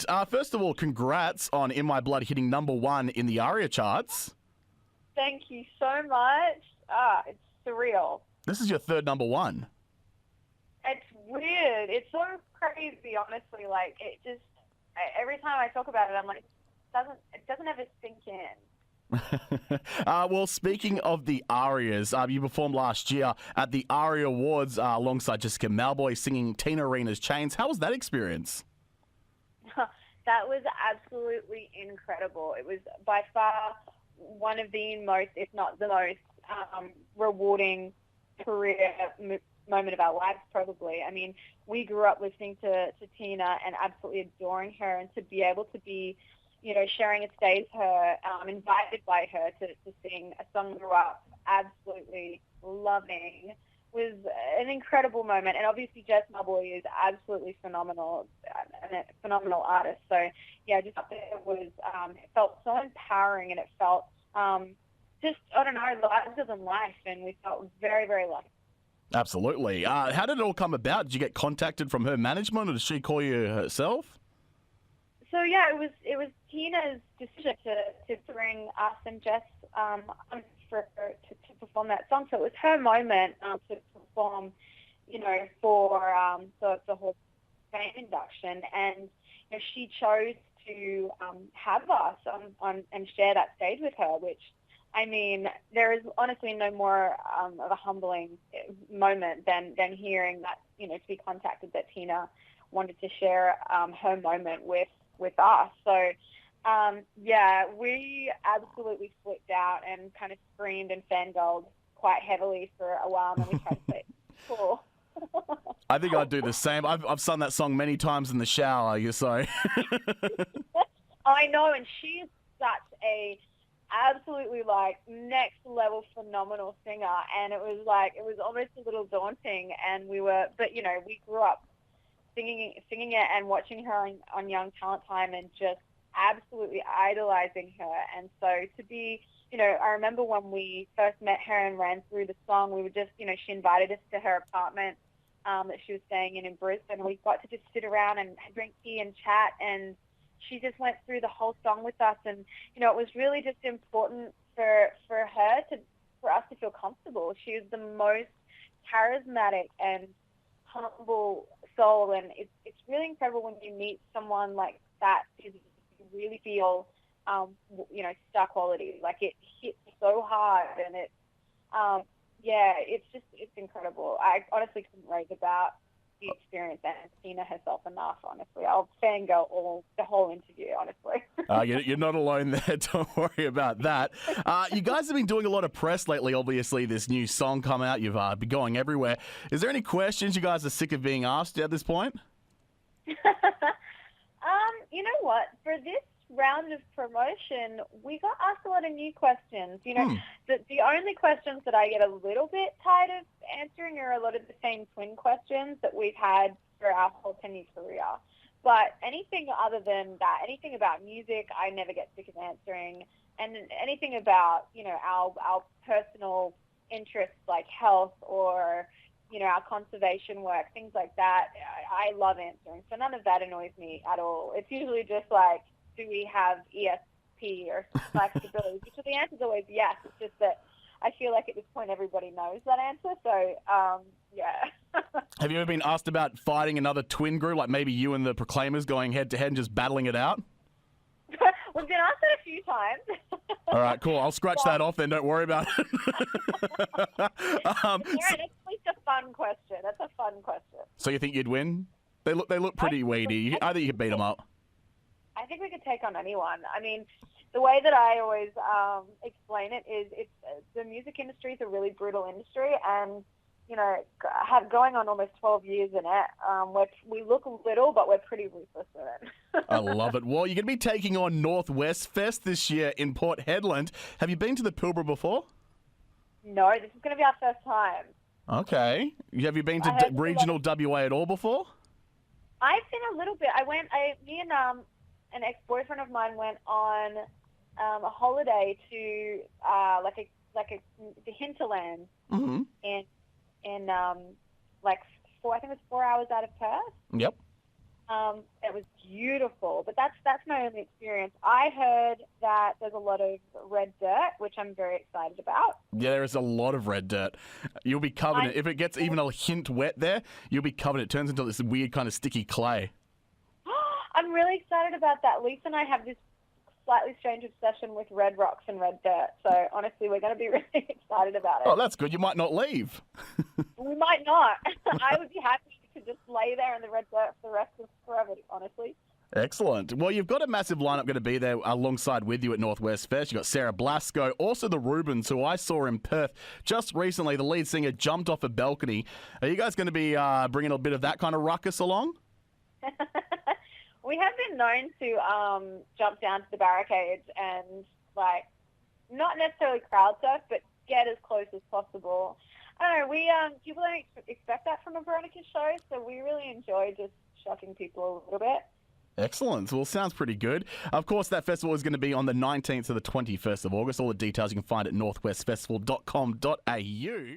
brilliant. First of all, congrats on In My Blood hitting #1 in the ARIA charts. Thank you so much. It's surreal. This is your third #1. It's weird. It's so crazy, honestly. Like, every time I talk about it, I'm like, it doesn't ever sink in. Well, speaking of the ARIAs, you performed last year at the ARIA Awards alongside Jessica Malboy singing Tina Arena's Chains. How was that experience? That was absolutely incredible. It was by far one of the most, if not the most, rewarding career moment of our lives, probably. I mean, we grew up listening to Tina and absolutely adoring her, and to be able to be, sharing a stage with her, invited by her to sing a song we grew up absolutely loving, was an incredible moment. And obviously Jess Malboy is absolutely phenomenal, and a phenomenal artist. So yeah, just it was, it felt so empowering, and it felt just, I don't know, larger than life, and we felt very, very lucky. Absolutely. How did it all come about? Did you get contacted from her management, or did she call you herself? So yeah, it was Tina's decision to bring us and Jess for her to perform that song. So it was her moment to perform, for the whole fame induction, and she chose to have us on and share that stage with her, which, I mean, there is honestly no more of a humbling moment than hearing that, to be contacted that Tina wanted to share her moment with us. So, yeah, we absolutely flipped out and kind of screamed and fangirled quite heavily for a while, and then we tried to say, cool. I think I'd do the same. I've sung that song many times in the shower, so. I know, and she is such a absolutely next level phenomenal singer, and it was almost a little daunting, and we grew up singing it and watching her on Young Talent Time, and just absolutely idolizing her. And so to be, I remember when we first met her and ran through the song, we were just, she invited us to her apartment that she was staying in Brisbane. We got to just sit around and drink tea and chat, and she just went through the whole song with us. And, it was really just important for us to feel comfortable. She was the most charismatic and humble soul, and it's really incredible when you meet someone like that, because you really feel, star quality. Like, it hits so hard, and it's incredible. I honestly couldn't rave about the experience and Tina herself enough, honestly. I'll fangirl the whole interview, honestly. You're not alone there. Don't worry about that. You guys have been doing a lot of press lately. Obviously, this new song come out. You've been going everywhere. Is there any questions you guys are sick of being asked at this point? You know what? For this round of promotion, we got asked a lot of new questions. The only questions that I get a little bit tired of answering are a lot of the same twin questions that we've had for our whole 10-year career. But anything other than that, anything about music, I never get sick of answering. And anything about, our personal interests like health or, our conservation work, things like that, I love answering. So none of that annoys me at all. It's usually just like, do we have ESP or flexibility? Which the answer is always yes. It's just that I feel like at this point everybody knows that answer. So, yeah. Have you ever been asked about fighting another twin group, like maybe you and the Proclaimers going head-to-head and just battling it out? We've been asked that a few times. All right, cool. I'll scratch that off then. Don't worry about it. That's at least a fun question. That's a fun question. So you think you'd win? They look pretty weedy. I think you could beat them up. I think we could take on anyone. I mean, the way that I always explain it is the music industry is a really brutal industry, and, have going on almost 12 years in it. We look little, but we're pretty ruthless with it. I love it. Well, you're going to be taking on Northwest Fest this year in Port Hedland. Have you been to the Pilbara before? No, this is going to be our first time. Okay. Have you been to regional WA at all before? I've been a little bit. Me and an ex-boyfriend of mine went on a holiday to the hinterland in I think it was 4 hours out of Perth. Yep. It was beautiful, but that's my only experience. I heard that there's a lot of red dirt, which I'm very excited about. Yeah, there is a lot of red dirt. You'll be covered in it. If it gets even a hint wet there, you'll be covered. It turns into this weird kind of sticky clay. I'm really excited about that. Lisa and I have this slightly strange obsession with red rocks and red dirt. So honestly, we're going to be really excited about it. Oh, that's good. You might not leave. We might not. I would be happy to just lay there in the red dirt for the rest of forever, honestly. Excellent. Well, you've got a massive lineup going to be there alongside with you at Northwest Fest. You've got Sarah Blasco, also the Rubens, who I saw in Perth just recently. The lead singer jumped off a balcony. Are you guys going to be bringing a bit of that kind of ruckus along? We have been known to jump down to the barricades and, like, not necessarily crowd surf, but get as close as possible. I don't know, people don't expect that from a Veronicas show, so we really enjoy just shocking people a little bit. Excellent. Well, sounds pretty good. Of course, that festival is going to be on the 19th to the 21st of August. All the details you can find at northwestfestival.com.au.